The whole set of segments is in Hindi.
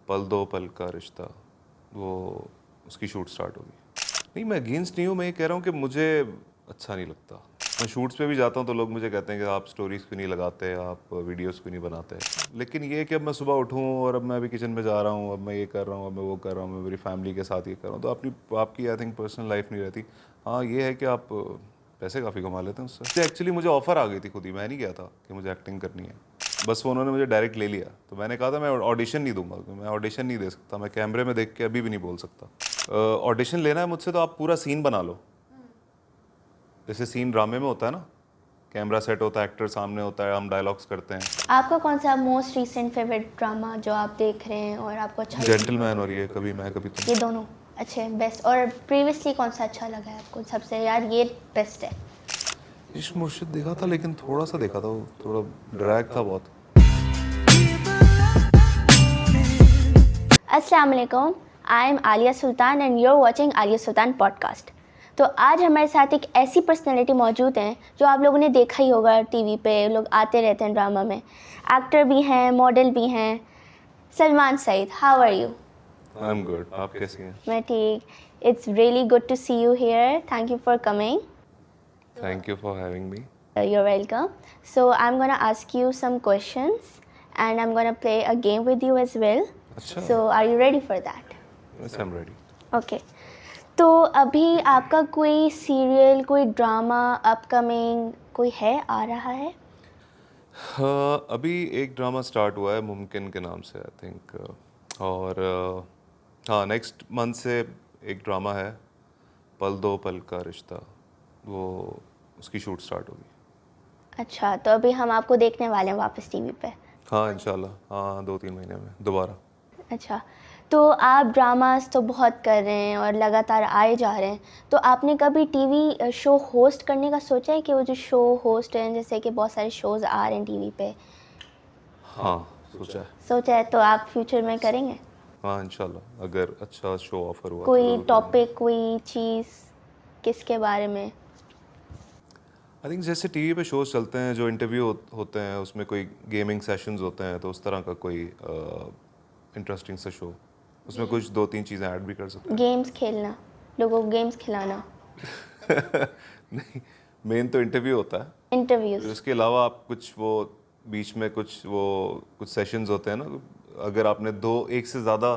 पल दो पल का रिश्ता, वो उसकी शूट स्टार्ट होगी। नहीं, मैं अगेंस्ट नहीं हूँ, मैं ये कह रहा हूँ कि मुझे अच्छा नहीं लगता। मैं शूट्स पे भी जाता हूँ तो लोग मुझे कहते हैं कि आप स्टोरीज़ क्यों नहीं लगाते, आप वीडियोस क्यों नहीं बनाते। लेकिन ये कि अब मैं सुबह उठूँ और अब मैं अभी किचन में जा रहा हूँ, अब मैं ये कर रहा हूँ, अब मैं वो कर रहा हूँ, मैं मेरी फैमिली के साथ ये कर रहा हूँ, तो आपकी आई थिंक पर्सनल लाइफ नहीं रहती। हाँ, ये है कि आप पैसे काफ़ी कमा लेते हैं उससे। एक्चुअली मुझे ऑफ़र आ गई थी खुद ही, मैं नहीं गया था कि मुझे एक्टिंग करनी है, बस वो उन्होंने मुझे डायरेक्ट ले लिया। तो मैंने कहा था मैं ऑडिशन नहीं दूंगा, मैं ऑडिशन नहीं दे सकता, मैं कैमरे में देख के अभी भी नहीं बोल सकता। ऑडिशन लेना है मुझसे तो आप पूरा सीन बना लो, जैसे सीन ड्रामे में होता है ना, कैमरा सेट होता है, एक्टर सामने होता है, हम डायलॉग्स करते हैं। आपका कौन सा मोस्ट रिसेंट फेवरेट ड्रामा जो आप देख रहे हैं और आपको अच्छा जेंटलमैन और ये कभी मैं कभी तुम। ये दोनों अच्छे बेस्ट। और प्रीवियसली कौन सा अच्छा लगा है आपको सबसे, यार ये बेस्ट है? इश्क मुर्शिद देखा था, लेकिन थोड़ा सा देखा था, वो थोड़ा ड्रैग था बहुत। अस्सलाम वालेकुम, I am Aliya Sultan and you are watching Aliya Sultan podcast. तो आज हमारे साथ एक ऐसी पर्सनैलिटी मौजूद हैं जो आप लोगों ने देखा ही होगा, टीवी पे लोग आते रहते हैं ड्रामा में, एक्टर भी हैं, मॉडल भी हैं। Salman Saeed, how are you? I am good, आप कैसी हैं? मैं ठीक। It's really good to see you here, thank you for coming. Thank you for having me. You're welcome. So I'm gonna ask you some questions and I'm gonna play a game with you as well. अच्छा, So are you ready for that? Yes I am ready. Okay. तो अभी आपका कोई सीरियल, कोई ड्रामा अपकमिंग कोई है, आ रहा है? हाँ, अभी एक ड्रामा स्टार्ट हुआ है मुमकिन के नाम से, आई थिंक। और हाँ, नेक्स्ट मंथ से एक ड्रामा है, पल दो पल का रिश्ता, वो उसकी शूट स्टार्ट होगी। अच्छा, तो अभी हम आपको देखने वाले हैं वापस टीवी पे। हाँ इंशाल्लाह, हाँ 2-3 महीने में दोबारा। अच्छा, तो आप ड्रामास तो बहुत कर रहे हैं और लगातार आए जा रहे हैं, तो आपने कभी टीवी शो होस्ट करने का सोचा है कि वो जो शो होस्ट हैं, जैसे कि बहुत सारे शोज़ आ रहे हैं टीवी पे? हाँ सोचा है। सोचा है, तो आप फ्यूचर में करेंगे? हाँ इंशाल्लाह, अगर अच्छा शो ऑफर हुआ तो कोई ज़रूर करेंगे। टॉपिक, कोई चीज़, किसके बारे में? आई थिंक जैसे टीवी पे शोज चलते हैं, जो इंटरव्यू होते हैं, उसमें कोई गेमिंग सेशंस होते हैं, तो उस तरह का कोई इंटरेस्टिंग सा शो, उसमें कुछ 2-3 चीज़ें ऐड भी कर सकते गेम्स खेलना, लोगों को गेम्स खिलाना, हैं। नहीं, मेन तो इंटरव्यू होता है, इंटरव्यूज़। उसके अलावा आप कुछ वो बीच में कुछ सेशंस होते हैं ना, अगर आपने एक से ज़्यादा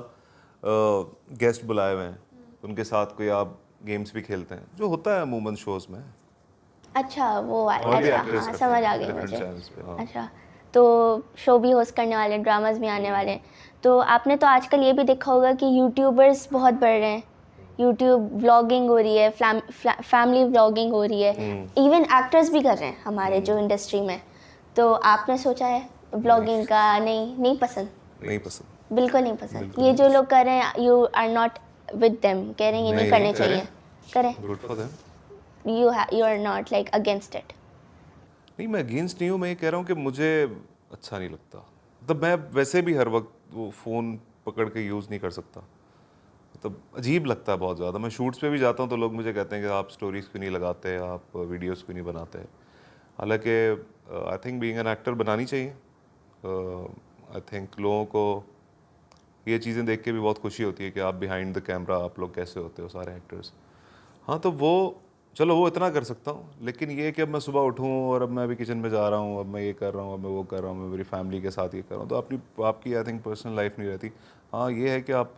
गेस्ट बुलाए हुए हैं, उनके साथ कोई आप गेम्स भी खेलते हैं, जो होता है अमूमन शोज़ में। अच्छा, वो वाला, और भी अच्छा एक्टर्स हाँ, करते समझ आ हैं गई डिफरेंट मुझे। चैनल्स पे। हाँ अच्छा, तो शो भी होस्ट करने वाले हैं, ड्रामास भी आने वाले हैं। तो आपने तो आजकल ये भी देखा होगा कि यूट्यूबर्स बहुत बढ़ रहे हैं, यूट्यूब व्लॉगिंग हो रही है, फैमिली व्लॉगिंग हो रही है, इवन एक्टर्स भी कर रहे हैं हमारे जो इंडस्ट्री में। तो आपने सोचा है व्लॉगिंग का? नहीं, नहीं पसंद? नहीं पसंद। बिल्कुल नहीं पसंद। बिल्कुल ये नहीं जो लोग कर रहे हैं, you are not with them, कह रहे हैं ये नहीं नहीं करने करें, चाहिए, करें? Good for them. You are not like against इट? नहीं, मैं अगेंस्ट नहीं हूँ, मैं ये कह रहा हूँ कि मुझे अच्छा नहीं लगता। मतलब मैं वैसे भी हर वक्त वो फ़ोन पकड़ के यूज़ नहीं कर सकता, मतलब अजीब लगता है बहुत ज़्यादा। मैं शूट्स पे भी जाता हूँ तो लोग मुझे कहते हैं कि आप स्टोरीज़ क्यों नहीं लगाते, आप वीडियोस क्यों नहीं बनाते। हालांकि I think being an actor बनानी चाहिए। आई थिंक लोगों को ये चीज़ें देख के भी बहुत खुशी होती है कि आप बिहाइंड द कैमरा आप लोग कैसे होते हो सारे एक्टर्स। हाँ तो वो चलो वो इतना कर सकता हूँ, लेकिन ये कि अब मैं सुबह उठूँ और अब मैं अभी किचन में जा रहा हूँ, अब मैं ये कर रहा हूँ, अब मैं वो कर रहा हूँ, मैं मेरी फैमिली के साथ ये कर रहा हूँ, तो आपकी आई थिंक पर्सनल लाइफ नहीं रहती। हाँ ये है कि आप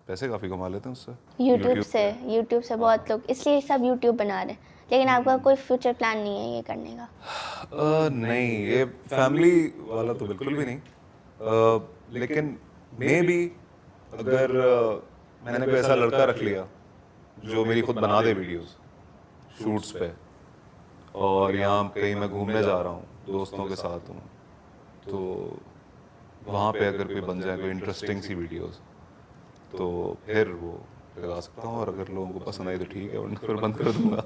पैसे काफ़ी कमा लेते हैं उससे। यूट्यूब से बहुत लोग इसलिए सब यूट्यूब बना रहे हैं, लेकिन आपका कोई फ्यूचर प्लान नहीं है ये करने का? नहीं, ये फैमिली वाला तो बिल्कुल भी नहीं। लेकिन मे बी अगर मैंने कोई ऐसा लड़का रख लिया जो मेरी खुद बना दे वीडियोस शूट्स पे, और यहाँ कहीं मैं घूमने जा रहा हूँ, दोस्तों के साथ हूँ, तो वहाँ पे अगर कोई बन जाए कोई इंटरेस्टिंग सी वीडियोस, तो फिर वो लगा सकता हूँ, और अगर लोगों को पसंद आई तो ठीक है, वरना फिर बंद कर दूंगा।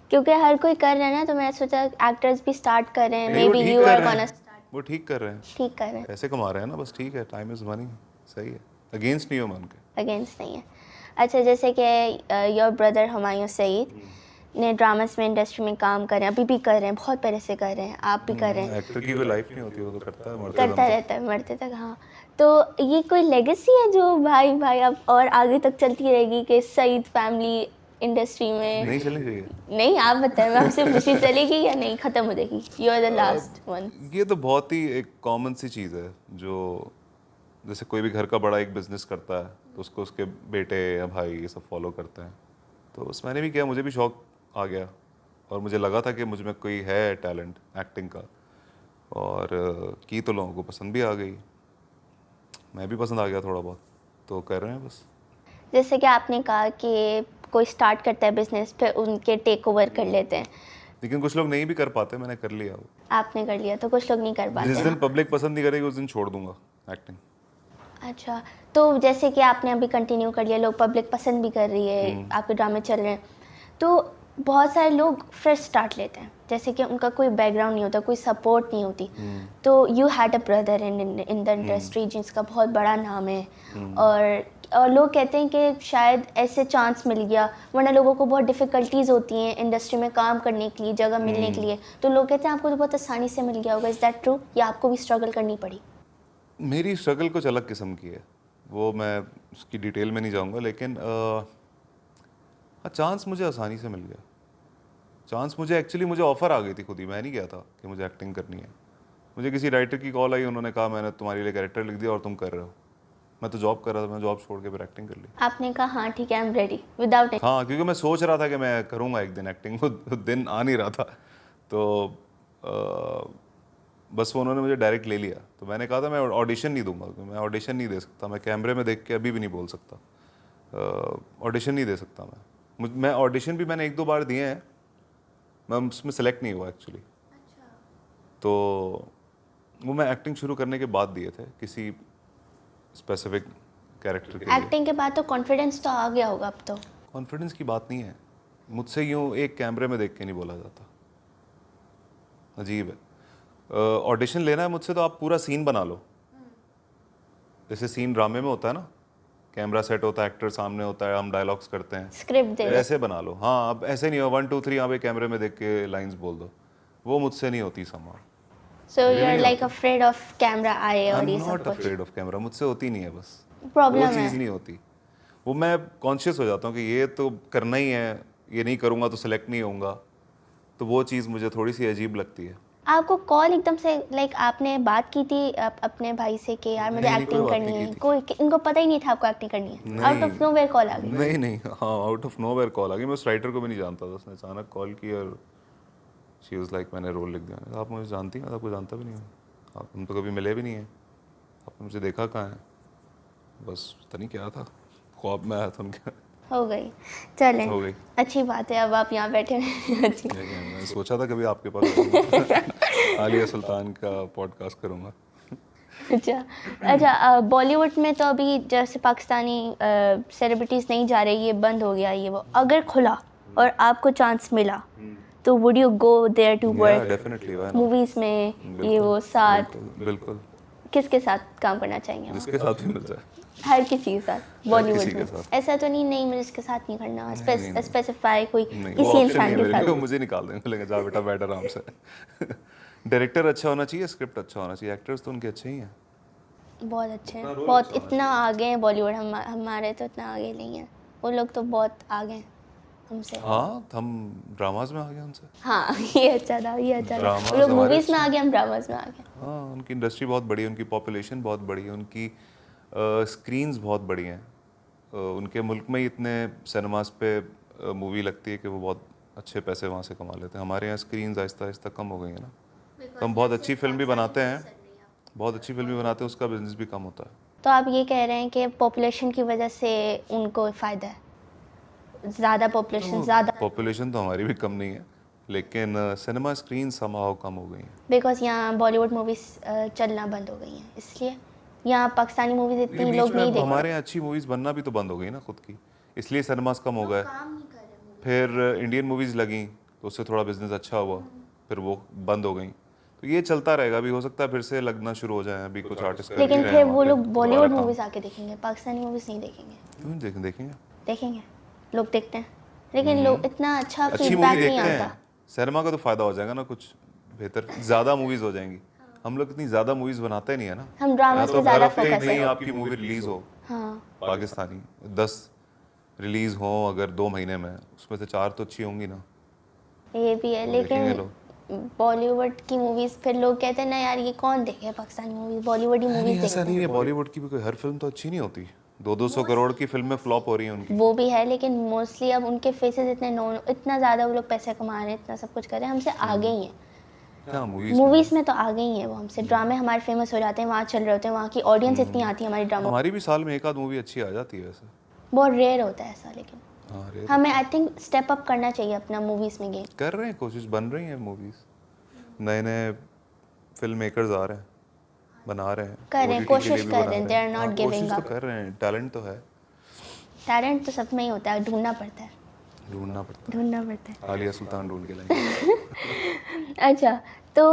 क्योंकि हर कोई कर रहा है ना, तो मैं सोचा एक्टर्स भी स्टार्ट कर रहे हैं, नहीं मे वो बी ठीक यू कर आर रहे गोना हैं, वो ठीक कर रहे हैं, ठीक कर रहे हैं। पैसे कमा रहे हैं ना, बस ठीक है, टाइम इज़ मनी, सही है, अगेंस्ट नहीं हो मैं उनके। अगेंस्ट नहीं है। अच्छा, जैसे कि योर ब्रदर हुमायूं सईद, ने ड्रामास में इंडस्ट्री में काम कर रहे हैं, अभी भी कर रहे हैं, बहुत पहले से कर रहे हैं, आप भी कर रहे हैं, एक्टर की कोई लाइफ नहीं होती, वो तो करता है मरते करता दम रहता है मरते तक। हाँ, तो ये कोई लेगेसी है जो भाई भाई अब और आगे तक चलती रहेगी कि सईद फैमिली इंडस्ट्री तक में? नहीं चलनी चाहिए। नहीं, आप बताएं, मैं आपसे पूछी चलेगी या नहीं, खत्म हो जाएगी? You are the last one. ये तो बहुत ही एक कॉमन सी चीज़ है, जो जैसे कोई भी घर का बड़ा एक बिजनेस करता है तो उसको उसके बेटे या भाई ये सब फॉलो करते हैं। तो बस मैंने भी किया, मुझे भी शौक आ गया और मुझे लगा था कि मुझ में कोई है टैलेंट एक्टिंग का, और की तो लोगों को पसंद भी आ गई, मैं भी पसंद आ गया थोड़ा बहुत, तो कर रहे हैं बस। जैसे कि आपने कहा कि कोई स्टार्ट करता है बिजनेस, फिर उनके टेक ओवर कर लेते हैं, लेकिन कुछ लोग नहीं भी कर पाते, मैंने कर लिया वो। आपने कर लिया तो कुछ लोग नहीं कर पाते जिस ना। दिन पब्लिक पसंद नहीं करेगी उस दिन छोड़ दूंगा एक्टिंग। अच्छा, तो जैसे कि आपने अभी कंटिन्यू कर लिया, लोग पब्लिक पसंद भी कर रही है, आपके ड्रामे चल रहे हैं, तो बहुत सारे लोग फ्रेश स्टार्ट लेते हैं, जैसे कि उनका कोई बैकग्राउंड नहीं होता, कोई सपोर्ट नहीं होती। तो you had a brother in the industry जिसका बहुत बड़ा नाम है, और लोग कहते हैं कि शायद ऐसे चांस मिल गया, वरना लोगों को बहुत डिफ़िकल्टीज़ होती हैं इंडस्ट्री में काम करने के लिए, जगह मिलने के लिए, तो लोग कहते हैं आपको तो बहुत आसानी से मिल गया होगा। इज़ दैट ट्रू, या आपको भी स्ट्रगल करनी पड़ी? मेरी स्ट्रगल कुछ अलग किस्म की है, वो मैं उसकी डिटेल में नहीं जाऊंगा, लेकिन हाँ, चांस मुझे आसानी से मिल गया। चांस मुझे एक्चुअली मुझे ऑफ़र आ गई थी खुद ही, मैं नहीं गया था कि मुझे एक्टिंग करनी है। मुझे किसी राइटर की कॉल आई, उन्होंने कहा मैंने तुम्हारे लिए कैरेक्टर लिख दिया और तुम कर रहे हो। मैं तो जॉब कर रहा था, मैं जॉब छोड़ के फिर एक्टिंग कर ली। आपने कहा हाँ ठीक है, I am ready without any. हाँ, क्योंकि मैं सोच रहा था कि मैं करूँगा एक दिन एक्टिंग, वो दिन आ नहीं रहा था, तो बस वो उन्होंने मुझे डायरेक्ट ले लिया। तो मैंने कहा था मैं ऑडिशन नहीं दूंगा, मैं ऑडिशन नहीं दे सकता, मैं कैमरे में देख के अभी भी नहीं बोल सकता, ऑडिशन नहीं दे सकता मैं ऑडिशन भी मैंने 1-2 बार दिए हैं, मैं उसमें सेलेक्ट नहीं हुआ एक्चुअली। तो वो मैं एक्टिंग शुरू करने के बाद दिए थे किसी स्पेसिफिक कैरेक्टर के लिए। एक्टिंग के बाद तो कॉन्फिडेंस तो आ गया होगा अब तो? कॉन्फिडेंस की बात नहीं है, मुझसे यूँ एक कैमरे में देख के नहीं बोला जाता, अजीब है। ऑडिशन लेना है मुझसे तो आप पूरा सीन बना लो, जैसे सीन ड्रामे में होता है ना, कैमरा सेट होता है, एक्टर सामने होता है, हम डायलॉग्स करते हैं, स्क्रिप्ट दे दो। ऐसे बना लो। हाँ, अब ऐसे नहीं हो 1 2 3 आप एक कैमरे में देख के लाइंस बोल दो, वो मुझसे नहीं होती संभव। So you are like afraid of camera आए आई और एम ये सब नॉट कुछ अफ्रेड ऑफ कैमरा, मुझसे होती नहीं है, बस वो प्रॉब्लम चीज़ है? नहीं होती। वो मैं कॉन्शियस हो जाता हूँ कि ये तो करना ही है, ये नहीं करूँगा तो सिलेक्ट नहीं होऊंगा, तो वो चीज़ मुझे थोड़ी सी अजीब लगती है। आपको कॉल एकदम से लाइक आपने बात की थी अपने भाई से कि यार मुझे नहीं, कोई एक्टिंग बात करनी नहीं है, की थी। कोई इनको पता ही नहीं था आपको एक्टिंग करनी है, आउट ऑफ नोवेयर कॉल आ गई? नहीं नहीं, हाँ, आउट ऑफ नोवेयर कॉल आ गई। मैं उस राइटर को भी नहीं जानता था, उसने अचानक कॉल की और शी वाज लाइक मैंने रोल लिख दिया। आप मुझे जानती हैं? आपको जानता भी नहीं हूँ, आप हम तो कभी मिले भी नहीं हैं, आपने मुझे देखा कहाँ है? बस पता नहीं क्या था, ख्वाब में आया था उनके। हो गई, चलें, हो गई। अच्छी बात है, अब आप यहाँ बैठे हैं। अच्छी। मैंने सोचा था कभी आपके पास आऊंगा, आलिया सुल्तान का पॉडकास्ट करूँगा। अच्छा अच्छा, बॉलीवुड में तो अभी जैसे पाकिस्तानी सेलिब्रिटीज़ नहीं जा रही, ये बंद हो गया ये वो, अगर खुला और आपको चांस मिला तो would you go there to work? Definitely, movies में ये वो साथ, बिल्कुल बिल्कुल, किसके साथ काम करना चाहेंगे आप? जिसके साथ भी मिल जाए। हर किसी के साथ बॉलीवुड किसी के में? साथ। ऐसा तो नहीं मुझे इसके साथ नहीं करना, नहीं। स्पेसिफाई कोई नहीं, वो किसी option इंसान नहीं के है मेरे लिए, साथ? मुझे निकाल देंगे, बोलेंगे जा बेटा बैठ आराम से। डायरेक्टर अच्छा होना चाहिए, स्क्रिप्ट अच्छा होना चाहिए, एक्टर्स तो उनके अच्छे ही हैं। बहुत अच्छे हैं, बहुत इतना आगे हैं बॉलीवुड, हमारे तो इतना आगे नहीं है, वो लोग तो बहुत आगे हैं हमसे। हाँ, हम ड्रामाज में आ गए उनसे। हाँ, ये अच्छा था, ये अच्छा था। ड्रामास वो लोग हमारे मूवीज़ में आ गए, हम ड्रामास में आ गए। हाँ, उनकी इंडस्ट्री बहुत बड़ी है, उनकी पॉपुलेशन बहुत बड़ी है, उनकी स्क्रीन्स बहुत बड़ी हैं। उनके मुल्क में ही इतने सिनेमास पे मूवी लगती है कि वो बहुत अच्छे पैसे वहाँ से कमा लेते हैं। हमारे यहाँ स्क्रीन्स आहिस्ता आहिस्ता कम हो गई हैं ना, तो हम बहुत अच्छी फिल्म भी बनाते हैं, बहुत अच्छी फिल्म भी बनाते हैं, उसका बिजनेस भी कम होता है। तो आप ये कह रहे हैं कि पॉपुलेशन की वजह से उनको फ़ायदा है, ज़्यादा पॉपुलेशन, ज़्यादा, पॉपुलेशन तो हमारी भी कम नहीं है, लेकिन सिनेमा स्क्रीन समहाउ कम हो गई हैं। बिकॉज यहाँ बॉलीवुड मूवीज़ चलना बंद हो गई हैं, इसलिए यहाँ पाकिस्तानी मूवीज़ इतनी बीच लोग में नहीं देख हमारे यहाँ अच्छी मूवीज़ बनना भी तो बंद हो गई ना खुद की, इसलिए सिनेमास कम हो गए। फिर इंडियन मूवीज़ लगी तो उससे थोड़ा बिजनेस अच्छा हुआ, फिर वो बंद हो गई। तो ये चलता रहेगा, अभी हो सकता है फिर से लगना शुरू हो जाए, अभी कुछ आर्टिस्ट कर भी लेकिन रहे फिर हैं वो वहाँ पे लोग बॉलीवुड दोबारा काम। मूवीज़ आके देखेंगे, पाकिस्तानी मूवीज़ नहीं देखेंगे। क्यों देखेंगे? देखेंगे, लोग देखते हैं, लेकिन लोग इतना अच्छा अच्छी फीडबैक मूवी नहीं देखते आता। हैं, सिनेमा का तो फायदा हो जाएगा ना, कुछ बेहतर ज़्यादा मूवीज हो जाएंगी। हम लोग इतनी ज़्यादा मूवीज बनाते नहीं है ना, हम या ड्रामास तो पे हर ज़्यादा हफ्ते एक फोकस नई है। आपकी मूवी रिलीज हो, हाँ, पाकिस्तानी 10 रिलीज हो अगर 2 महीने में, उसमें से 4 तो अच्छी होंगी ना, ये भी है, वो देखेंगे लेकिन लोग। बॉलीवुड की मूवीज फिर लोग कहते हैं ना यार ये कौन देखे पाकिस्तानी मूवीज, बॉलीवुड ही नहीं मूवीज ऐसा देखते नहीं हैं। है, बॉलीवुड की भी कोई हर फिल्म तो अच्छी नहीं होती। 200 करोड़ की फिल्में फ्लॉप हो रही हैं उनकी। वो भी है, लेकिन मोस्टली अब उनके फेसेस इतने नो, इतना ज़्यादा वो लोग पैसे कमा रहे हैं, इतना सब कुछ कर रहे हैं, हमसे आगे ही हैं। हाँ मूवीज मूवीज़ में तो आगे ही है वो हमसे। ड्रामे हमारे फेमस हो जाते हैं, वहाँ चल रहे होते हैं, वहाँ की ऑडियंस इतनी आती है हमारी ड्रामा। हमारी भी साल में एक आध मूवी अच्छी आ जाती है वैसे। बहुत रेयर होता है ऐसा, लेकिन हाँ रे, हमें आई थिंक स्टेप अप करना चाहिए अपना मूवीज़ में गेम। कर रहे हैं कोशिश, बन रही हैं मूवीज, नए नए फिल्म मेकर्स आ रहे हैं, बना रहे हैं, कर रहे हैं, OTT के कोशिश लिए भी कर बना रहे हैं, रहे दे आर हैं। हाँ, नॉट गिविंग कोशिश तो अप। कर रहे हैं, टैलेंट तो है, टैलेंट तो सब में ही होता है, ढूंढना पड़ता है, ढूंढना पड़ता ढूंढना पड़ता है। है। आलिया सुल्तान ढूंढ के लाएंगे। अच्छा, तो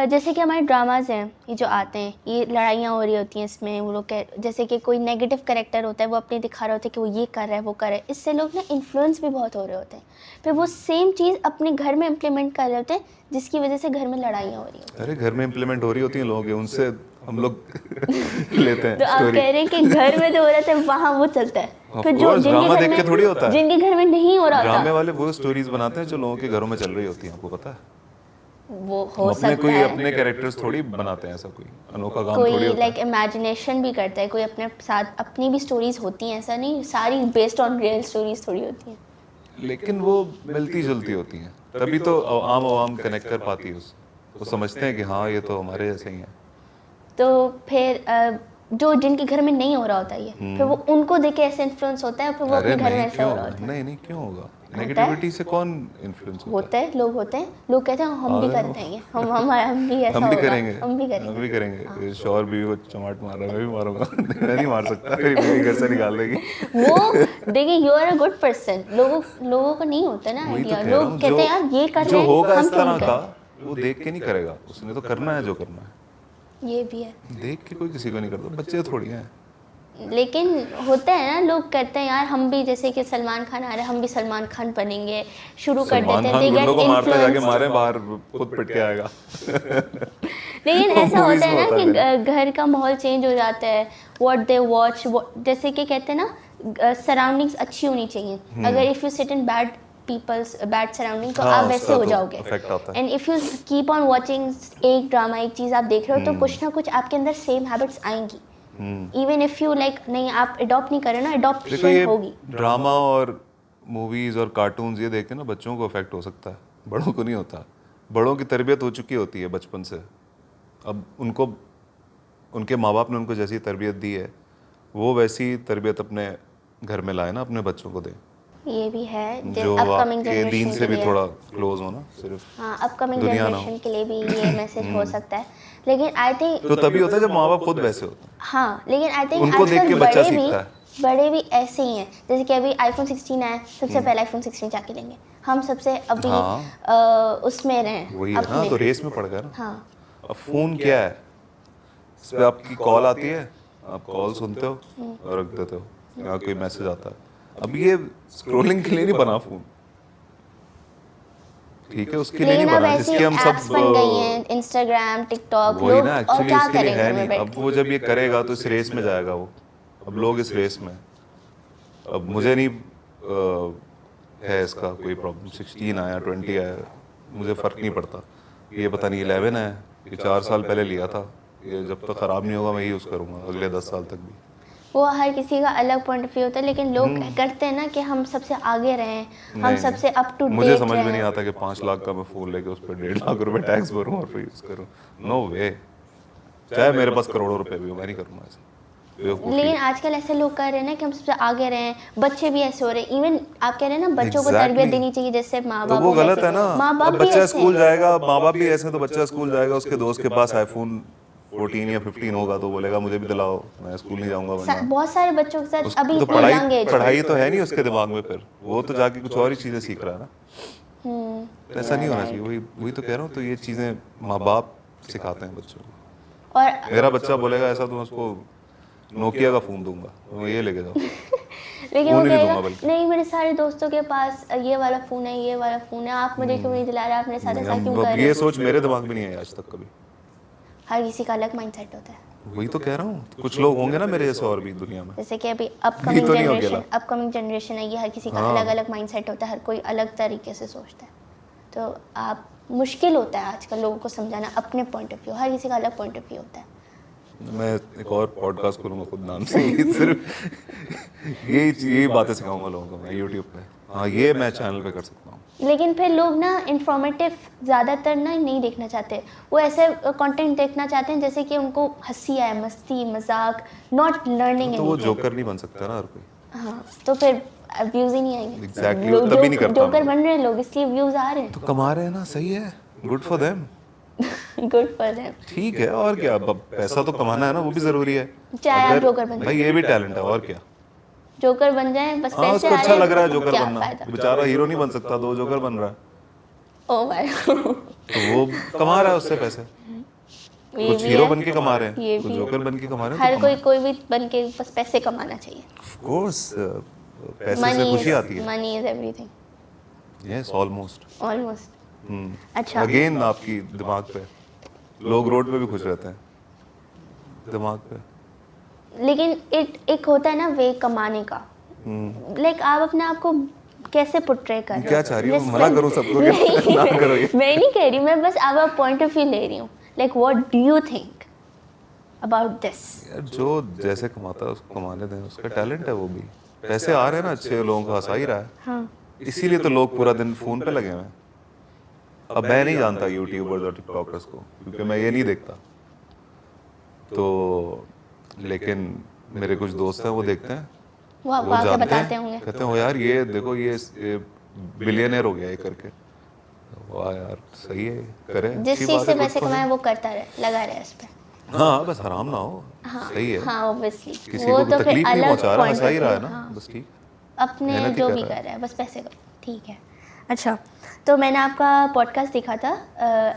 जैसे कि हमारे ड्रामाज हैं ये जो आते हैं, ये लड़ाइयाँ हो रही होती हैं इसमें, वो लोग जैसे कि कोई नेगेटिव कैरेक्टर होता है, वो अपने दिखा रहा होता है कि वो ये कर रहा है वो कर रहा है, इससे लोग ना इन्फ्लुएंस भी बहुत हो रहे होते हैं, फिर वो सेम चीज़ अपने घर में इम्प्लीमेंट कर रहे होते हैं, जिसकी वजह से घर में लड़ाइयाँ हो रही होती हैं। अरे घर में इम्प्लीमेंट हो रही होती हैं लोगों के, उनसे हम लोग लेते हैं तो आप स्टोरी। कह रहे हैं कि घर में जो हो रहा था वहाँ वो चलता है, Of फिर जो course, जिनके ड्रामा घर देख के में थोड़ी होता है। जिनके घर में नहीं हो रहा ड्रामे होता, वाले वो स्टोरीज बनाते हैं जो लोगों के घरों में चल रही होती हैं, आपको पता है। वो हम हो अपने सकता कोई है। अपने कैरेक्टर्स थोड़ी बनाते हैं, ऐसा कोई अनोखा काम कोई थोड़ी होता लाइक है। इमेजिनेशन भी करता है, कोई अपने साथ अपनी भी स्टोरीज होती हैं, ऐसा नहीं सारी बेस्ड ऑन रियल स्टोरीज थोड़ी होती हैं। लेकिन वो मिलती जुलती होती हैं, तभी तो आम आवाम कनेक्ट कर पाती है उससे, वो समझते हैं कि हाँ ये तो हमारे जैसे ही हैं। तो फिर जो जिनके घर में नहीं हो रहा होता ये, फिर वो उनको देख के ऐसे इन्फ्लुएंस होता है, फिर वो अरे अपने घर में नहीं ऐसे क्यों हो रहा होगा, होता है। नहीं नहीं क्यों होगा, है। नेगेटिविटी से कौन इन्फ्लुएंस होता होते हैं, लोग होते हैं, लोग कहते हैं हम भी पागल हो। करते हैं ये, हम भी है। ऐसा हम भी होगा, करेंगे, हम भी हम करेंगे। भी करेंगे। शौहर बीवी को चमाट मार रहा है, मैं भी मारूंगा। मैं नहीं मार सकता, मेरी बीवी घर से निकाल देगी। वो देखिए you are a good person, लोगों लोगों को नहीं होता ना वही तो आइडिया, कह रहा लोग हूँ, कहते हैं यार ये कर जो रहे हैं होगा हम इस क्यों तरह नहीं का करें। वो देख के नहीं करेगा, उसने तो करना है जो करना है। ये भी है, देख के कोई किसी को नहीं करता, बच्चे थोड़ी हैं। लेकिन होता है ना, लोग कहते हैं यार हम भी, जैसे कि सलमान खान आ रहे हैं हम भी सलमान खान बनेंगे, शुरू कर सलमान देते हैं, खान दे गुंडों गेट को मारता है, जाके इन्फ्लुएंस। मारे बाहर, खुद पिट के आएगा। लेकिन वो ऐसा movies होता है में ना होता है कि मेरे। घर का माहौल चेंज हो जाता है, व्हाट दे वॉच, जैसे कि कहते हैं ना सराउंडिंग्स अच्छी होनी चाहिए। अगर if you sit in bad peoples bad surrounding तो हाँ, आप वैसे उसका हो तो जाओगे। effect आता है। And if you keep on watching एक ड्रामा, एक चीज़ आप देख रहे हो, तो कुछ ना कुछ आपके अंदर सेम हैबिट्स आएंगी, इवन इफ़ यू लाइक नहीं आप अडॉप्ट नहीं कर रहे ना, देखो अडॉप्शन ये होगी। ड्रामा और मूवीज और कार्टून्स ये देख के ना बच्चों को अफेक्ट हो सकता है, बड़ों को नहीं होता। बड़ों की तरबियत हो चुकी होती है बचपन से, अब उनको उनके माँ बाप ने उनको जैसी तरबियत दी है वो वैसी तरबियत अपने घर में लाए ना, अपने बच्चों को दे, ये भी है, जो अपकमिंग आपके दीन जनरेशन से के भी लिए। थोड़ा क्लोज हो ना, सिर्फ हाँ, अपकमिंग दुनिया ना जनरेशन हो। के लिए भी ये मैसेज हो सकता है, लेकिन आई थिंक तो तभी होता है जब माँ बाप खुद वैसे होते हैं, हाँ, लेकिन आई थिंक उनको देख आजकल के बच्चा सीखता है। बड़े भी ऐसे ही हैं, जैसे कि अभी आईफोन 16 आया, सबसे पहले आईफोन 16 जाके लेंगे, हम सबसे अभी हाँ उसमें रहें वही है ना, अपने। तो रेस में पड़ गया ना। हाँ, अब फोन क्या है, इस पे आपकी कॉल आती है, आप कॉल सुनते हो और रख देते हो, या कोई मैसेज आता है। अब ये स्क्रोलिंग के लिए नहीं बना फोन, ठीक है, उसके लिए नहीं लेकिन अब बना ऐसी जिसके हम एप्स सब बन गई हैं, इंस्टाग्राम, टिकटॉक, वही लोग ना, और एक्चुअली क्या उसके लिए करें है घर में नहीं। बैठ अब के। वो जब ये करेगा तो इस रेस में जाएगा वो, अब लोग इस रेस में, अब मुझे नहीं है इसका कोई प्रॉब्लम, 16 आया 20 आया, मुझे फ़र्क नहीं पड़ता। ये पता नहीं 11 है, ये 4 साल पहले लिया था, ये जब तक ख़राब नहीं होगा मैं यूज़ करूँगा अगले 10 साल तक भी। वो हर किसी का अलग पॉइंट ऑफ व्यू होता है, लेकिन लोग करते हैं ना कि हम सबसे आगे रहें, हम नहीं, सबसे अप टू मुझे डेट समझ में नहीं रहें। आता कि 5 लाख का मैं फ़ोन लेके उस पर 1.5 लाख रुपए टैक्स भरूँ और फिर यूज़ करूँ, नो वे। चाहे मेरे पास करोड़ों रुपए भी हो, मैं नहीं करूँगा ऐसा, बेवकूफ़ी लेकिन है। आजकल ऐसे लोग कर रहे हैं ना कि हम सबसे आगे रहें, बच्चे भी ऐसे हो रहे हैं, इवन आप कह रहे हैं ना बच्चों को तरबियत Exactly. देनी चाहिए जैसे माँ तो बाप वो हैं गलत वैसे। है ना। माँ बाप अब भी बच्चा ऐसे स्कूल हैं। जाएगा, माँ बाप भी ऐसे हैं, तो बच्चा स्कूल जाएगा, उसके दोस्त के पास आईफोन 14 या 15 होगा तो बोलेगा मुझे भी दिलाओ, मैं स्कूल नहीं जाऊंगा वरना। बहुत सारे बच्चों के साथ अभी तो इतनी यंग एज। पढ़ाई तो है नहीं उसके दिमाग में, फिर वो तो जाके कुछ और ही चीज़ें सीख रहा है ना। तो ऐसा नहीं होना चाहिए, वही वही तो कह रहा हूँ। तो ये चीज़ें माँ बाप सिखाते हैं बच्चों को। और मेरा बच्चा बोलेगा ऐसा तो मैं उसको नोकिया का फ़ोन दूंगा, वो ये लेके जाओ। लेकिन वो फोन ही नहीं कहेगा दूंगा बल्कि। नहीं मेरे सारे दोस्तों के पास ये वाला फ़ोन है, ये वाला फ़ोन है, आप मुझे क्यों नहीं दिला रहे, आप मेरे साथ ऐसा क्यों कर अब रहे ये हो? सोच मेरे दिमाग में नहीं आई आज तक कभी। हर किसी का अलग माइंडसेट होता है। वही तो कह रहा हूँ, कुछ लोग होंगे ना मेरे जैसे और भी दुनिया में। जैसे कि अभी ये तो नहीं हो अकेला। अपकमिंग जनरेशन है, ये हर किसी का हाँ। अलग अलग माइंडसेट होता है, हर कोई अलग तरीके से सोचता है। तो आप मुश्किल होता है आजकल लोगों को समझाना अपने पॉइंट ऑफ व्यू, हर किसी का अलग पॉइंट ऑफ व्यू होता है। मैं एक और पॉडकास्ट करूंगा खुद नाम से, ये सिर्फ यही बातें सिखाऊंगा लोगों को मैं यूट्यूब पे। हाँ, ये मैं चैनल पे कर सकता हूँ। लेकिन फिर लोग ना इंफॉर्मेटिव ज़्यादातर ना नहीं देखना चाहते, वो ऐसे कंटेंट देखना चाहते हैं जैसे कि उनको हंसी आए, मस्ती मजाक, नॉट लर्निंग तो वो एनीथिंग। जोकर नहीं बन सकता ना हर कोई। हाँ, तो फिर व्यूज़ ही नहीं आएंगे। Exactly, लोग वो तभी नहीं करता जोकर मैं। बन रहे हैं लोग, इसलिए व्यूज़ आ रहे तो कमा रहे हैं ना, सही है, गुड फॉर देम। हैं। Good for them. ठीक है, और क्या, अब पैसा तो कमाना है ना, वो भी जरूरी है। चाहे आप अगर जोकर बन भाई ये भी टैलेंट है, और क्या। जोकर बन जाए, बस हाँ, पैसे उसको आ अच्छा रहे लग रहा है हैं, जोकर क्या बनना, फायदा। बेचारा हीरो नहीं बन सकता तो वो जोकर बन रहा है, ओ माय तो वो कमा रहा है उससे पैसे। कुछ हीरो बन के कमा रहे हैं, ये कुछ भी जोकर बन के कमा रहे हैं, हर तो कोई कोई भी बन के बस पैसे कमाना चाहिए। ऑफ कोर्स पैसे से खुशी आती है। Money is everything yes, almost. Almost. अच्छा, अगेन आपकी दिमाग पे, लोग रोड पे भी खुश रहते हैं, दिमाग पे। लेकिन एक होता है ना वे कमाने का, लाइक आप अपने आप को कैसे पोर्ट्रे कर रहे हो? क्या चाह रही हो, Just मना when- करूं सबको नहीं, कि ना करो ये? मैं नहीं कह रही, मैं बस आपका पॉइंट ऑफ व्यू ले रही हूँ। Like what do you think about this? यार, जो जैसे कमाता है उसको कमाने दें, उसका टैलेंट है वो भी। पैसे आ रहे हैं ना, अच्छे लोगों को हंसा ही रहा है, हाँ, इसीलिए तो लोग पूरा दिन फोन पे लगे हुए हैं। अब मैं नहीं जानता यूट्यूबर्स और टिकटॉकर्स को, क्योंकि मैं ये नहीं देखता, तो लेकिन मेरे कुछ दोस्त हैं वो देखते हैं, वो आपको वो आके जानते बताते हैं, होंगे। कहते हैं, "ओ यार, ये देखो, ये बिलियनर हो गया ये करके।" वाह यार, सही है, करे, जिस अच्छी चीज बात से है, good पैसे for कमाए him। वो करता रहे, लगा रहे उस पर। हाँ, बस हराम ना हो, हाँ, सही है। हाँ, ऑब्वियसली किसी वो को तो फिर तकलीफ नहीं अलग पहुंचा रहा, पॉइंट हंसा ही ऑफ रहा व्यू। है ना, हाँ, बस ठीक। अपने मेहनत ही जो कर भी रहा है। कर रहा है बस पैसे का, ठीक है। अच्छा, तो मैंने आपका पॉडकास्ट देखा था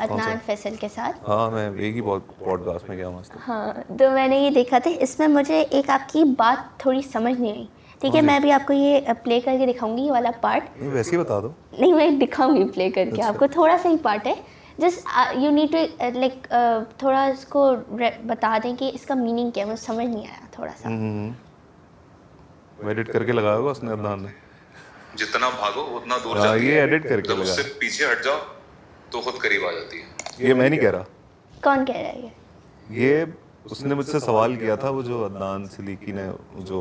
अदनान फैसल के साथ। हाँ, मैं एक ही पॉडकास्ट में गया मस्त। हाँ, तो मैंने ये देखा था, इसमें मुझे एक आपकी बात थोड़ी समझ नहीं आई। ठीक है, मैं भी आपको ये प्ले करके दिखाऊंगी ये वाला पार्ट। नहीं, वैसे ही बता दो। नहीं, मैं दिखाऊंगी प्ले करके अच्छा। आपको, थोड़ा सा ही पार्ट है। Just you need to like थोड़ा इसको बता दें कि इसका मीनिंग क्या है, मुझे समझ नहीं आया थोड़ा सा। एडिट करके लगाया होगा उसने, अदनान ने। जितना भागो उतना दूर हाँ, जाती ये है। एडिट करके जब उससे लगाया। पीछे हट जाओ तो खुद करीब आ जाती है। ये मैं नहीं कह रहा, कौन कह रहा है ये? ये उसने मुझसे सवाल किया था, वो जो अदनान सिद्दीकी ने जो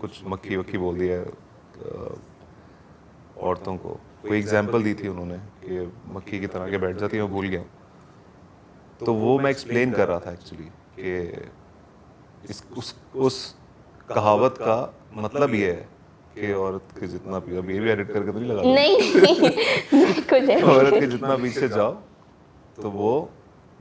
कुछ मक्खी वक्खी बोल दिया है औरतों को, कोई एग्जाम्पल दी थी उन्होंने कि मक्खी की तरह के बैठ जाती है, मैं भूल गया। तो वो मैं एक्सप्लेन कर रहा था एक्चुअली कि उस कहावत का मतलब ये है कि औरत के जितना पीछे, अब ये भी एडिट करके तो नहीं लगा दूंगा। नहीं कुछ है। औरत के जितना पीछे जाओ तो वो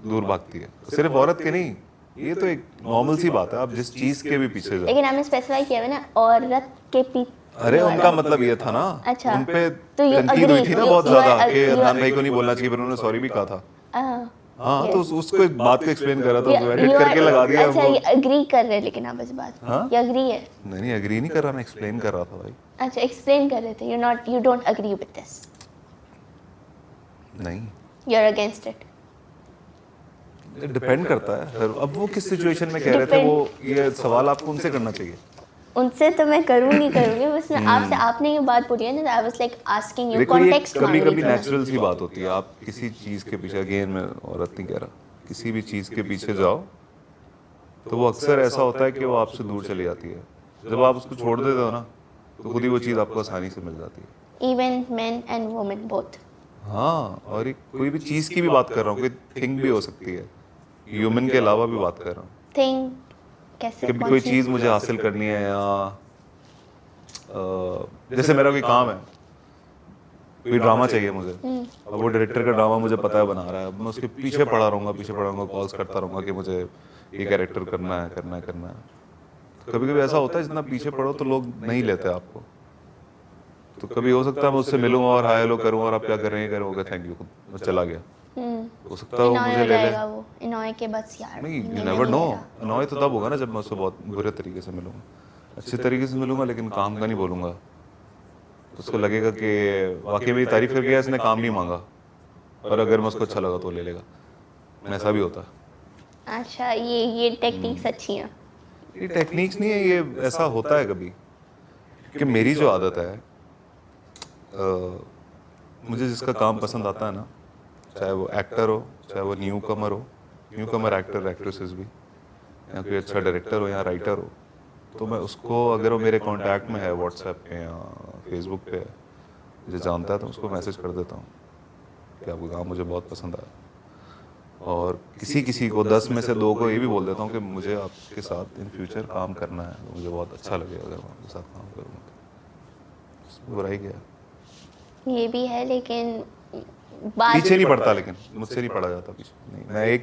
दूर भागती है। सिर्फ औरत के नहीं, ये तो एक नॉर्मल सी बात है, आप जिस चीज के भी पीछे जाओ। लेकिन आपने स्पेसिफाई किया है ना, औरत के पीछे। अरे उनका मतलब ये था ना, अच्छा, उन पे तो you तनकीद हुई agree, थी ना you- बहुत you are- ज्यादा कि you are- अदनान भाई को नहीं बोलना चाहिए, फिर उन्होंने सॉरी भी कहा था। हाँ, हाँ, तो उसको एक बात को एक्सप्लेन कर रहा था, तो एडिट you करके are- लगा दिया अच्छा, वो। ये अग्री कर रहे हैं लेकिन आप इस बात हाँ? ये अग्री है? नहीं, एग्री नहीं कर रहा, मैं एक्सप्लेन कर रहा था भाई। अच्छा, एक्सप्लेन कर रहे थे, you don't agree with this, नहीं, you are against it. Depend करता है। अब वो किस सिचुएशन में कह रहे थे, वो ये सवाल आपको उनसे करना चाहिए। उनसे तो मैं करूंगी बस मैं आपसे, आपने ये बात बोली है ना, I was like asking you, देखो, ये कॉन्टेक्स्ट कभी कभी नेचुरल सी बात होती है, आप किसी चीज के पीछे, अगेन मैं औरत नहीं कह रहा, किसी भी चीज के पीछे जाओ तो वो अक्सर ऐसा होता है कि वो आपसे दूर चली जाती है। जब आप उसको छोड़ देते हो ना, तो खुद ही वो चीज़ आपको आसानी से मिल जाती है। Even main and women both. हाँ, और एक कोई भी चीज़ की भी बात कर रहा हूँ, कोई थिंग भी हो सकती है, ह्यूमन के अलावा भी बात कर रहा हूँ। थिंग कैसे? कभी कोई चीज़ मुझे हासिल करनी है, या जैसे मेरा कोई काम है, कोई ड्रामा चाहिए मुझे, अब वो डायरेक्टर का ड्रामा मुझे पता है बना रहा है, अब मैं उसके पीछे पड़ा रहूँगा, कॉल्स करता रहूँगा कि मुझे ये कैरेक्टर करना है। तो कभी कभी ऐसा होता है, जितना पीछे पड़ो तो लोग नहीं लेते आपको। तो कभी हो सकता है मैं उससे मिलूंगा और हाय हेलो करूँ, और आप क्या कर रहे हैं, करूँगा थैंक यू, मैं चला गया। हो सकता है वो मुझे ले ले। वो इनॉय के बस यार नहीं, यू नहीं, नेवर नहीं नो, मेरा। अनॉय तो तब होगा ना जब मैं उससे बहुत बुरे तरीके से मिलूंगा। अच्छे तरीके से मिलूंगा लेकिन काम का नहीं बोलूंगा, तो उसको लगेगा कि वाकई मेरी तारीफ करके गया, इसने काम नहीं मांगा, और अगर मैं उसको अच्छा लगा तो ले लेगा, ऐसा भी होता है। अच्छा, ये टेक्निक्स अच्छी हैं। ये टेक्निक्स नहीं है, ये ऐसा होता है कभी कि मेरी जो आदत है, मुझे जिसका काम पसंद आता है ना, चाहे वो एक्टर हो, चाहे वो न्यू कमर हो, न्यू कमर एक्टर एक्ट्रेसेस भी, या कोई अच्छा डायरेक्टर हो या राइटर हो, तो मैं उसको, अगर वो मेरे कांटेक्ट में है व्हाट्सएप पे या फेसबुक पे है, मुझे जानता है, तो उसको मैसेज कर देता हूँ कि आपका काम मुझे बहुत पसंद आया, और किसी को 10 में से 2 को ये भी बोल देता हूँ कि मुझे आपके साथ इन फ्यूचर काम करना है, तो मुझे बहुत अच्छा लगेगा अगर मैं आपके साथ काम करूँगा, तो इसमें बुराई क्या है। ये भी है, लेकिन बात पीछे नहीं पड़ता, लेकिन मुझसे नहीं पड़ा जाता पीछे, नहीं।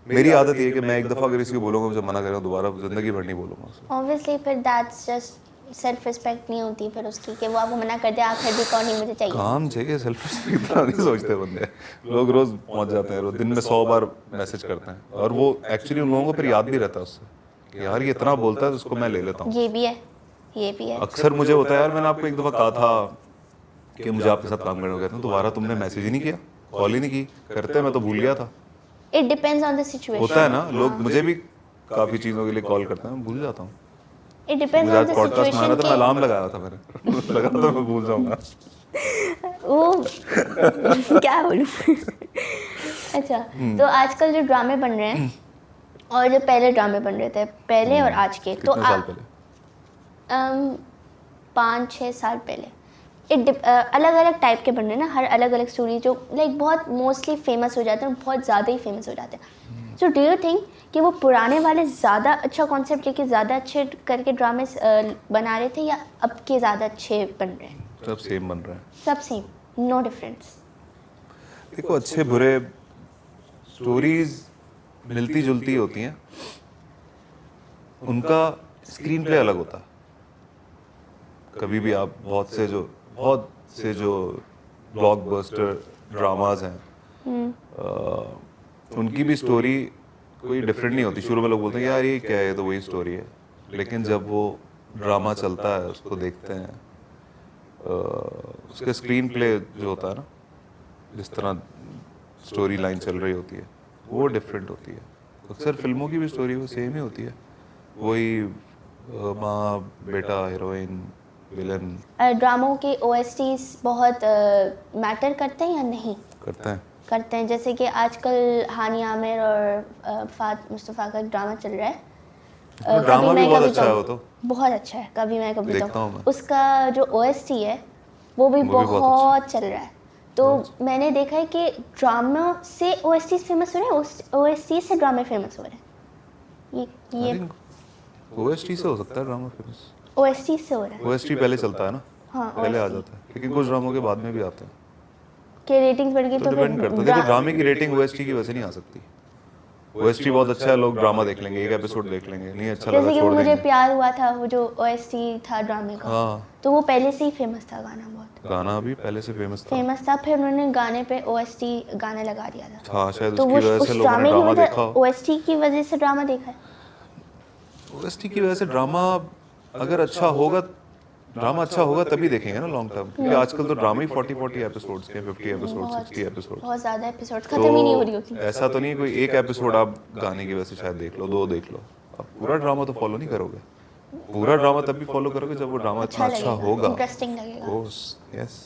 मेरी आदत ये है कि मैं एक दफ़ा अगर किसी को बोलूँगा, मुझे मना करेगा, दोबारा ज़िंदगी भर नहीं बोलूँगा उससे। ऑब्वियसली फिर दैट्स जस्ट सेल्फ रिस्पेक्ट नहीं होती फिर उसकी, कि वो आपको मना कर दे, आखिर भी कौन ही मुझे चाहिए। काम चाहिए, सेल्फ रिस्पेक्ट इतना नहीं सोचते बंदे, लोग रोज पहुंच जाते हैं, रोज दिन में 100 बार मैसेज करते हैं, और वो एक्चुअली उन लोगों को फिर याद भी रहता है उससे कि यार ये इतना बोलता है तो उसको मैं ले लेता हूँ। ये भी है, ये भी है। अक्सर मुझे होता है, यार मैंने आपको एक दफ़ा कहा था कि मुझे आपके साथ काम करना, कहते हैं दोबारा तुमने मैसेज ही नहीं किया, कॉल ही नहीं की, करते मैं तो भूल गया था। It depends on the situation. होता है ना, लोग मुझे भी काफ़ी चीज़ों के लिए कॉल करते हैं, मैं भूल जाता हूँ। इट डिपेंड्स मुझे ऑन आज द पॉडकास्ट में आना था, मैं सिचुएशन। अलार्म लगाया था मैंने लगा था मैं भूल जाऊँगा। वो क्या बोलूं। अच्छा, तो आजकल जो ड्रामे बन रहे हैं और जो पहले ड्रामे बन रहे थे, पहले और आज के, तो कितने साल पहले? 5-6 साल पहले, अलग अलग टाइप के बन रहे हैं ना, हर अलग अलग स्टोरी जो लाइक बहुत मोस्टली फेमस हो जाते हैं, बहुत ज़्यादा ही फेमस हो जाते हैं। सो डू यू थिंक कि वो पुराने वाले ज़्यादा अच्छा कॉन्सेप्ट लेके ज़्यादा अच्छे करके ड्रामे बना रहे थे, या अब के ज़्यादा अच्छे बन रहे हैं? सब सेम बन रहे हैं, सब सेम, नो डिफरेंस। देखो अच्छे बुरे स्टोरीज मिलती जुलती होती हैं, उनका स्क्रीन प्ले अलग होता है। कभी भी आप बहुत से जो ब्लॉकबस्टर ड्रामाज हैं, उनकी भी स्टोरी कोई डिफरेंट नहीं होती। शुरू में लोग बोलते हैं यार ये क्या है, तो वही स्टोरी है, लेकिन जब वो ड्रामा चलता है, उसको देखते हैं, उसका स्क्रीन प्ले जो होता है ना, जिस तरह स्टोरी लाइन चल रही होती है, वो डिफरेंट होती है। अक्सर फिल्मों की भी स्टोरी वो सेम ही होती है, वही माँ बेटा, हीरोइन, विलन। ड्रामों के OSTs बहुत मैटर करते हैं या नहीं? करते हैं। जैसे कि आजकल हानी आमिर और फात मुस्तफ़ा का ड्रामा चल रहा है। ड्रामा कभी भी मैं बहुत कभी अच्छा है तुम। वो तो। बहुत अच्छा है, कभी मैं कभी देखता तुम। हूँ मैं। उसका जो OST है वो भी बहुत बहुत चल रहा है। तो मैंने देखा है कि ड्रामा से OST फेमस हो रहे हैं, OST से ड्रामे फेमस हो रहे हैं। ये OST से हो सकता है ड्रामा फेमस। OST से हो रहा है OST पहले चलता है ना, हाँ, पहले आ OST जाता है, लेकिन कुछ ड्रामों के बाद में भी आते हैं, के रेटिंग्स बढ़ गई तो तो डिपेंड करता है। देखो ड्रामे की रेटिंग OST की वजह से नहीं आ सकती। OST बहुत अच्छा है, लोग ड्रामा देख लेंगे, एक एपिसोड देख लेंगे, नहीं अच्छा लगा जैसे कि वो छोड़ मुझे देंगे। प्यार हुआ था, वो जो OST था ड्रामे का, हाँ, तो वो पहले से ही फेमस था गाना, बहुत गाना भी पहले से फेमस था। फेमस था। फिर उन्होंने गाने पे OST गाना लगा दिया था। हाँ, शायद तो उसकी वो वजह से उस लोगों ने ड्रामे की ड्रामा वजह, देखा हो। OST की वजह से ड्रामा देखा है। OST की वजह से ड्रामा अगर अच्छा होगा, ड्रामा अच्छा होगा तभी देखेंगे ना लॉन्ग टर्म, क्योंकि आजकल तो ड्रामा ही 40 एपिसोड्स के, 50 एपिसोड, 60 एपिसोड। बहुत ज़्यादा एपिसोड खत्म ही नहीं हो रही होती। ऐसा तो नहीं कोई एक एपिसोड आप गाने की वजह से शायद देख लो, 2 देख लो, आप पूरा ड्रामा तो फॉलो नहीं करोगे। पूरा ड्रामा तब भी फॉलो करोगे जब वो ड्रामा इतना अच्छा होगा, इंटरेस्टिंग लगेगा। यस।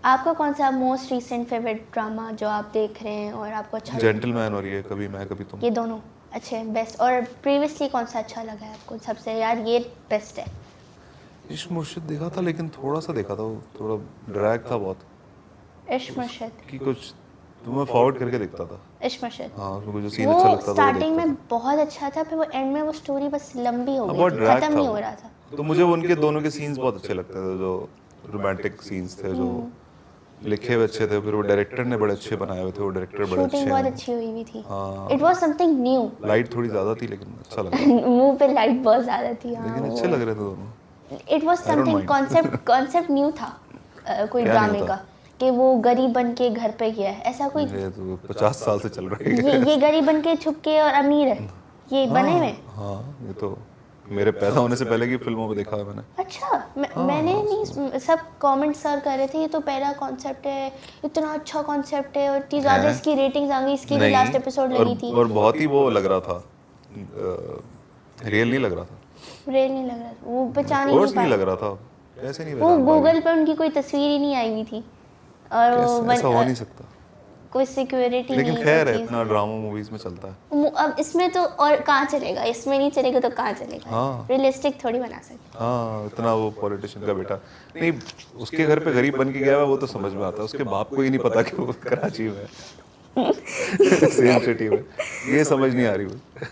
आपका कौन सा मोस्ट रीसेंट फेवरेट ड्रामा जो आप देख रहे हैं और आपको अच्छा लगा? जेंटलमैन और ये कभी मैं कभी तुम। ये दोनों अच्छे, बेस्ट। और प्रीवियसली कौन सा अच्छा लगा है आपको सबसे, यार ये बेस्ट है? इश्क मुर्शिद देखा था, लेकिन थोड़ा सा देखा था, वो थोड़ा ड्रैग था बहुत, इश्क मुर्शिद। कि कुछ तो मैं फॉरवर्ड करके देखता था। इश्क मुर्शिद, हाँ, उसमें जो सीन अच्छा वो लगता था वो स्टार्टिंग देखता में बहुत अच्छा था, फिर वो एंड में वो स्टोरी बस लंबी हो था। गई बहुत थी, ड्रैग खत्म था नहीं वो। हो रहा था। तो मुझे वो उनके दोनों के सीन्स बहुत अच्छे लगते थे, जो रोमांटिक सीन्स थे, जो लिखे हुए अच्छे थे, फिर वो डायरेक्टर ने बड़े अच्छे बनाए हुए थे, वो डायरेक्टर बड़े अच्छे शूटिंग बहुत हैं। अच्छी हुई हुई थी। हाँ। It was something new. Light थोड़ी ज़्यादा थी, लेकिन अच्छा लगा, मुंह पे लाइट बहुत ज़्यादा थी। हाँ, लेकिन अच्छे लग रहे थे दोनों। It was something mind. Concept new था। कोई क्या ड्रामे new था? का कि वो गरीब बन के घर पे गया है, ऐसा कोई। ये तो 50 साल से चल रहा है। ये गरीब बन के छुप के और अमीर है, ये बने हुए। हाँ, ये तो मेरे पैदा होने से पहले की फिल्मों में देखा है मैंने। अच्छा मैंने नहीं, सब कमेंट सर कर रहे थे ये तो पहला कॉन्सेप्ट है, इतना अच्छा कॉन्सेप्ट है और इतनी ज़्यादा है? इसकी रेटिंग्स आ गई, इसकी भी नहीं, लास्ट एपिसोड लगी थी। और बहुत ही वो लग रहा था, रियल नहीं लग रहा था, रेल नहीं लग रहा था, वो पहचान ही नहीं फोर्स नहीं पाया। लग रहा था, कैसे नहीं वो पहचान पाए? गूगल पे उनकी कोई तस्वीर ही नहीं आई हुई थी और वो ऐसा हो नहीं सकता। कोई सिक्योरिटी लेकिन नहीं खैर कोई है, चीज़ इतना ड्रामा मूवीज में चलता है। अब इसमें तो और कहाँ चलेगा, इसमें नहीं चलेगा तो कहाँ चलेगा, हाँ। रियलिस्टिक थोड़ी बना सकते। हाँ, इतना वो पॉलिटिशियन का बेटा नहीं, उसके घर पे गरीब बन के गया हुआ वो तो समझ में आता है, उसके बाप को ही नहीं पता कि वो कराची में है सेम सिटी में, ये समझ नहीं आ रही वो।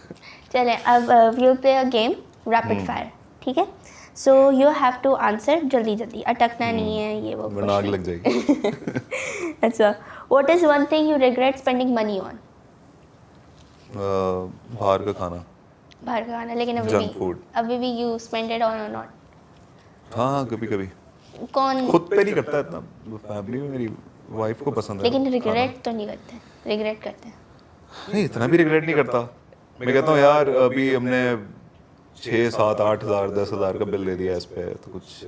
चले अब we play a game rapid fire, ठीक है? So you have to answer जल्दी जल्दी, अटकना नहीं है ये वो वरना आग लग जाएगी। अच्छा, what is one thing you regret spending money on? बाहर का खाना, बाहर का खाना, लेकिन Junk food. अभी भी यू स्पेंड इट ऑन और नॉट? हाँ कभी कभी, कौन? खुद पे नहीं करता इतना, फैमिली में मेरी वाइफ को पसंद है। लेकिन रिग्रेट तो नहीं करते, रिग्रेट करते हैं? नहीं, इतना भी रिग्रेट नहीं करता। मैं कहता हूँ यार अभी हमने 6, 7, 8 हज़ार 10 हज़ार का बिल दे दिया इस पे, तो कुछ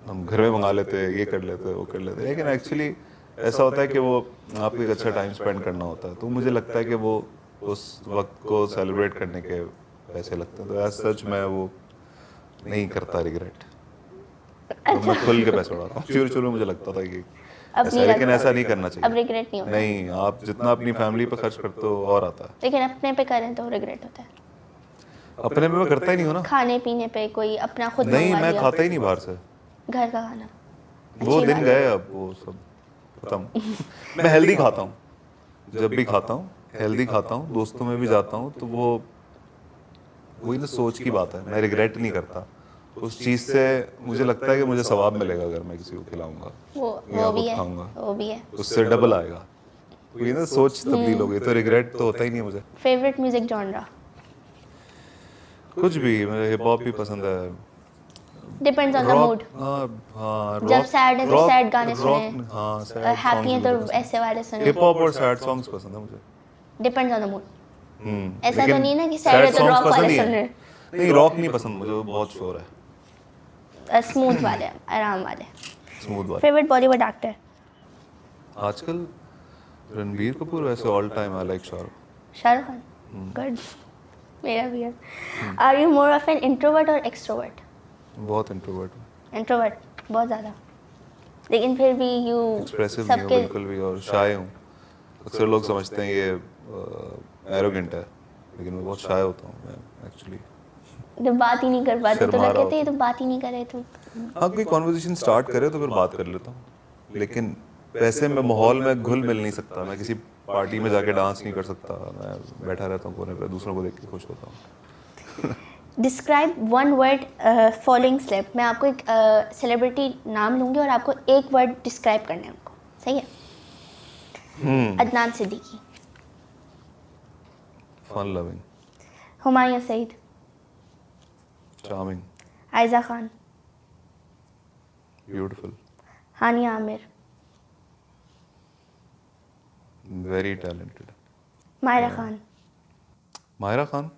हम घर में मंगा लेते, ये कर लेते, वो कर लेते। लेकिन एक्चुअली ऐसा होता है कि वो आपको एक अच्छा टाइम स्पेंड करना होता है, तो मुझे लगता है कि वो उस वक्त को सेलिब्रेट करने के पैसे लगते हैं, तो एज सच मैं वो नहीं करता रिग्रेट। तो मैं खुल के पैसे उड़ाता हूँ। शुरू में मुझे लगता था कि अब ऐसा, नहीं लेकिन लगता। ऐसा नहीं करना अब चाहिए। रिग्रेट नहीं होता, नहीं, आप जितना अपनी फैमिली पे खर्च करते हो और आता है, लेकिन अपने पे करें तो रिग्रेट होता है। अपने में मैं करता ही नहीं हूँ ना। खाने पीने पे कोई अपना खुद नहीं, मंगवा मैं लिया, खाता ही नहीं बाहर से, घर का खाना। वो अच्छी दिन बात गए, अब वो सब खत्म। मैं हेल्दी खाता हूँ, जब भी खाता हूँ हेल्दी खाता हूँ, दोस्तों में भी जाता हूँ, तो वो वही ना सोच की बात है, मैं रिग्रेट नहीं करता उस चीज़ से। मुझे लगता है कि मुझे सवाब मिलेगा अगर मैं किसी को खिलाऊंगा या वो भी खुद है, खाऊंगा, वो भी है। उससे डबल आएगा। वही ना सोच तब्दील हो गई, तो रिग्रेट तो होता ही नहीं है मुझे। Favourite music genre? कुछ भी, मुझे हिप हॉप भी पसंद है, डिपेंड्स ऑन द मूड। हाँ जब सैड है तो सैड गाने रॉक, सुने, हाँ सैड हैप्पी है सॉन्ग्स तो मुझे पसंद ऐसे वाले है। सुने। हिप हॉप और सैड सॉन्ग्स पसंद है मुझे। Depends on the mood. ऐसा तो लेकिन नहीं ना कि सैड है तो songs रॉक पसंद वाले ही सुन है। रहे नहीं, रॉक नहीं पसंद मुझे, वो बहुत शोर है। स्मूथ वाले, आराम वाले। स्मूथ वाला। Favourite Bollywood actor? आजकल रणबीर कपूर, वैसे all time I like Shahrukh. Shahrukh Khan, good. मेरा भी है। Are you more of an introvert or extrovert? बहुत इंट्रोवर्ट हूँ, इंट्रोवर्ट बहुत ज़्यादा, लेकिन फिर भी यू एक्सप्रेसिव नहीं हूँ सबके बिल्कुल भी, और शाय हूँ। अक्सर लोग समझते हैं ये एरोगेंट है, लेकिन मैं बहुत शाय होता हूँ मैं एक्चुअली। जब बात ही नहीं कर पाते तो शर्मा लोग रहा कहते हैं ये तो बात ही नहीं करे तो। हाँ, कोई कॉन्वर्जेशन स्टार्ट करे तो फिर बात कर लेता हूँ, लेकिन वैसे मैं माहौल में घुल मिल नहीं सकता। मैं किसी पार्टी में जाके डांस नहीं कर सकता, मैं बैठा रहता हूँ कोने पे, दूसरों को देख के खुश होता हूँ। Describe one word following slab. मैं आपको एक सेलिब्रिटी नाम लूँगी और आपको एक वर्ड डिस्क्राइब करना है उनको, सही है? Adnan Siddiqui. Fun loving. Humayun Saeed. Charming. Ayeza Khan. Beautiful. Hania Amir. Very talented. Mayra Khan. Mayra Khan,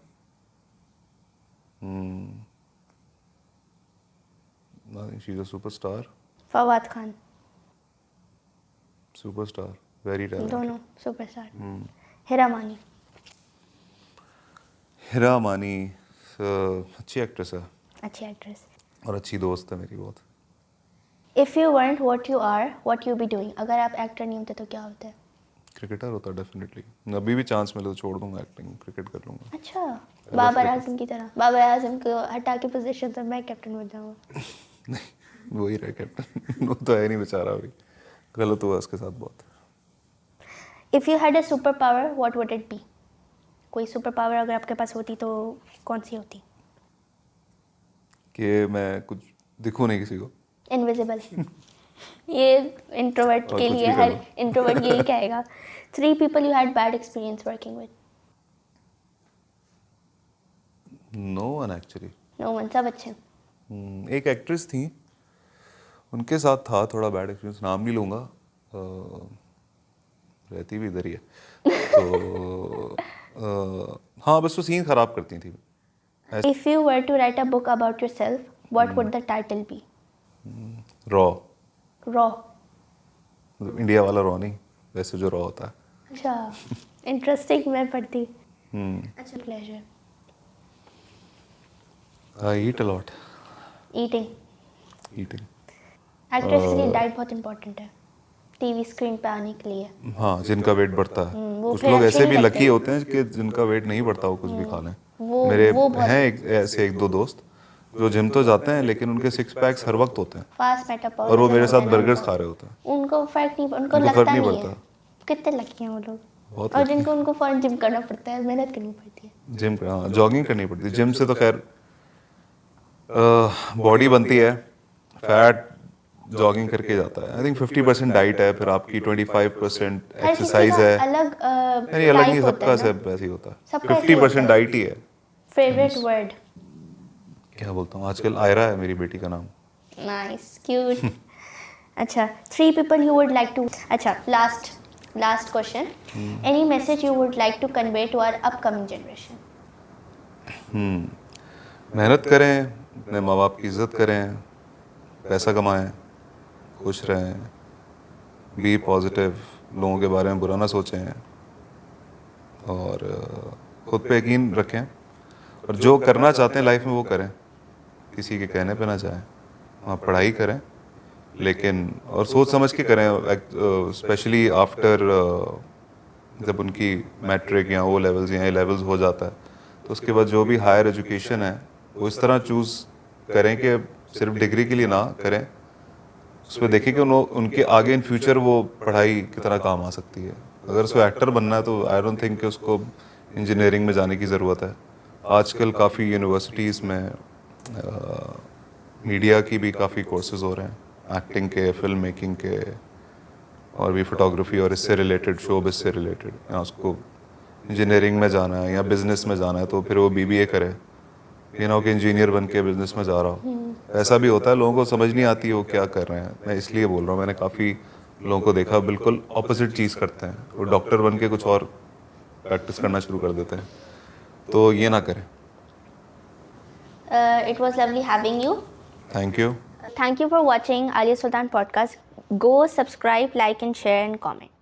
I think she's a superstar. Fawad Khan. Superstar, very talented. दोनों सुपरस्टार। हिरा मानी। हिरा मानी अच्छी एक्ट्रेस है अच्छी एक्ट्रेस। और अच्छी दोस्त है मेरी बहुत। If you weren't what you are, what you be doing? अगर आप एक्टर नहीं होते तो क्या होते हैं? क्रिकेटर होता डेफिनेटली, अभी भी चांस मिले तो छोड़ दूंगा एक्टिंग, क्रिकेट कर लूंगा। अच्छा, बाबर आजम की तरह। बाबर आजम को हटा के पोजीशन तो मैं कैप्टन बन जाऊंगा। नहीं, वही रहे कैप्टन। वो तो है नहीं बेचारा, अभी गलत हुआ उसके साथ बहुत। If you had a super power, what would it be? कोई सुपर पावर अगर आपके पास होती तो कौन सी होती? कि मैं कुछ दिखूं नहीं किसी को। इनविजिबल। ये इंट्रोवर्ट और के कुछ लिए भी कर हर लो। इंट्रोवर्ट यही कहेगा। 3 people you had bad experience working with? No one actually. No one, सब अच्छे। एक एक्ट्रेस थी, उनके साथ था थोड़ा बैड एक्सपीरियंस, नाम नहीं लूँगा, रहती भी इधर ही है। तो हाँ, बस वो सीन ख़राब करती थी। If you were to write a book about yourself, what would the title be? Raw, Raw. India वाला रॉ नहीं, वैसे जो रॉ होता है. अच्छा, इंटरेस्टिंग. मैं पढ़ती. Hmm. अच्छा, pleasure. I eat a lot. Eating. Eating. Actress के लिए डाइट बहुत इंपॉर्टेंट है टीवी स्क्रीन पे आने के लिए. हाँ, जिनका वेट बढ़ता है. वो कुछ फिर लोग अच्छे ऐसे नहीं भी लगते. लकी होते हैं कि जिनका वेट नहीं बढ़ता, वो कुछ भी खा लें. वो- मेरे वो बहुत- हैं ऐसे एक दो दोस्त जो जिम तो जाते हैं लेकिन उनके सिक्स पैक्स हर वक्त होते हैं फास्ट मेटाबॉलिज्म. और वो मेरे साथ बर्गर्स खा रहे होते हैं. उनको फर्क नहीं, उनको उनको लगता फर्क नहीं नहीं है. पड़ता. कितने लकी हैं वो लोग. बहुत और lucky जिनको उनको फौरन जिम करना पड़ता है, मेहनत करनी पड़ती है. जिम, हाँ, जॉगिंग करनी पड़ती है. जिम से तो खैर बॉडी बनती है, फैट जॉगिंग करके जाता है. आई थिंक 50% डाइट है, फिर आपकी 25% हर किसी एक्सरसाइज का है. अलग नहीं, अलग नहीं, सबका सब ऐसे ही होता है. सबका ऐसे ही 50% होता है. डाइट ही है. Favourite word. क्या बोलता हूँ, आजकल आयरा है मेरी बेटी का नाम. Nice, cute. अच्छा, 3 people you would like to. अच्छा, last question. Any message you would like to convey to our upcoming generation? मेहनत करें, अपने माँ बाप की इज्जत करें, पैसा कमाएं, खुश रहें, बी पॉजिटिव, लोगों के बारे में बुरा ना सोचें और खुद पे यकीन रखें और जो करना चाहते हैं लाइफ में वो करें, किसी के कहने पे ना जाएं. आप पढ़ाई करें लेकिन और सोच समझ के करें, स्पेशली आफ्टर जब उनकी मैट्रिक या ओ लेवल्स या ए लेवल्स हो जाता है तो उसके बाद जो भी हायर एजुकेशन है वो इस तरह चूज़ करें कि सिर्फ डिग्री के लिए ना करें, उसमें देखें कि उनके आगे इन फ्यूचर वो पढ़ाई कितना काम आ सकती है. अगर उसको एक्टर बनना है तो आई डोंट थिंक कि उसको इंजीनियरिंग में जाने की ज़रूरत है. आजकल काफ़ी यूनिवर्सिटीज़ में मीडिया की भी काफ़ी कोर्सेज हो रहे हैं, एक्टिंग के, फिल्म मेकिंग के और भी फोटोग्राफी और इससे रिलेटेड, शोब इससे रिलेटेड. या उसको इंजीनियरिंग में जाना है या बिज़नेस में जाना है तो फिर वो BBA करे, ये ना हो कि इंजीनियर बन के बिज़नेस में जा रहा हो. ऐसा भी होता है, लोगों को समझ नहीं आती वो क्या कर रहे हैं. मैं इसलिए बोल रहा हूँ, मैंने काफ़ी लोगों को देखा बिल्कुल ऑपोजिट चीज़ करते हैं. वो डॉक्टर बन के कुछ और प्रैक्टिस करना शुरू कर देते हैं, तो ये ना करें. It was lovely having you. Thank you. Thank you for watching Alia Sultan podcast. Go subscribe, like and share and comment.